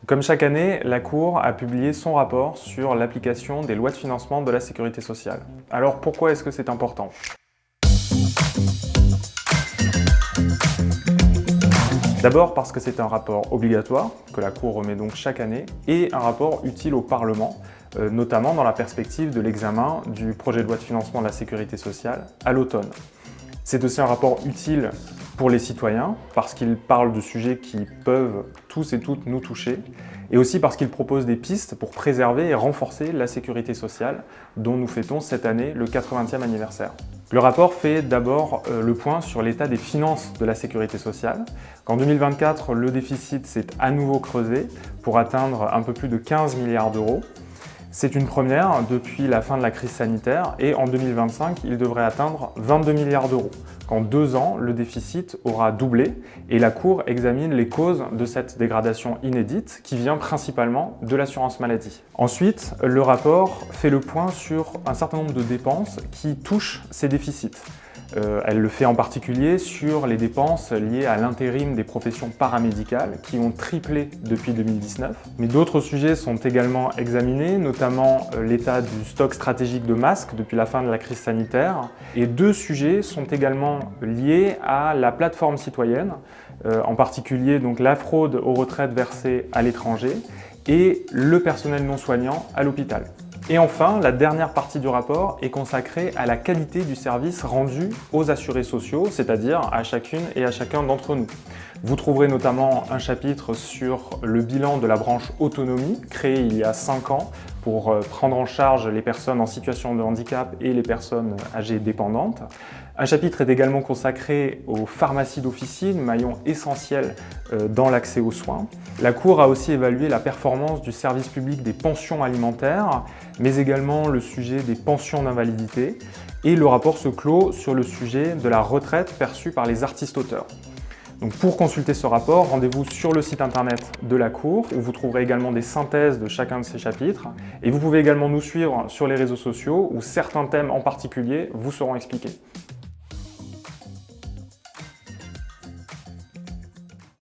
Comme chaque année, la Cour a publié son rapport sur l'application des lois de financement de la sécurité sociale. Alors pourquoi est-ce que c'est important ? D'abord parce que c'est un rapport obligatoire, que la Cour remet donc chaque année, et un rapport utile au Parlement, notamment dans la perspective de l'examen du projet de loi de financement de la sécurité sociale à l'automne. C'est aussi un rapport utile pour les citoyens, parce qu'il parle de sujets qui peuvent tous et toutes nous toucher, et aussi parce qu'il propose des pistes pour préserver et renforcer la sécurité sociale, dont nous fêtons cette année le 80e anniversaire. Le rapport fait d'abord le point sur l'état des finances de la sécurité sociale. En 2024, le déficit s'est à nouveau creusé pour atteindre un peu plus de 15 milliards d'euros. C'est une première depuis la fin de la crise sanitaire et en 2025, il devrait atteindre 22 milliards d'euros. En 2 ans, le déficit aura doublé et la Cour examine les causes de cette dégradation inédite qui vient principalement de l'assurance maladie. Ensuite, le rapport fait le point sur un certain nombre de dépenses qui touchent ces déficits. Elle le fait en particulier sur les dépenses liées à l'intérim des professions paramédicales qui ont triplé depuis 2019. Mais d'autres sujets sont également examinés, notamment l'état du stock stratégique de masques depuis la fin de la crise sanitaire. Et 2 sujets sont également liés à la plateforme citoyenne, en particulier donc la fraude aux retraites versées à l'étranger et le personnel non soignant à l'hôpital. Et enfin, la dernière partie du rapport est consacrée à la qualité du service rendu aux assurés sociaux, c'est-à-dire à chacune et à chacun d'entre nous. Vous trouverez notamment un chapitre sur le bilan de la branche autonomie, créée il y a 5 ans pour prendre en charge les personnes en situation de handicap et les personnes âgées dépendantes. Un chapitre est également consacré aux pharmacies d'officine, maillon essentiel dans l'accès aux soins. La Cour a aussi évalué la performance du service public des pensions alimentaires, mais également le sujet des pensions d'invalidité. Et le rapport se clôt sur le sujet de la retraite perçue par les artistes-auteurs. Donc pour consulter ce rapport, rendez-vous sur le site internet de la Cour où vous trouverez également des synthèses de chacun de ces chapitres. Et vous pouvez également nous suivre sur les réseaux sociaux où certains thèmes en particulier vous seront expliqués.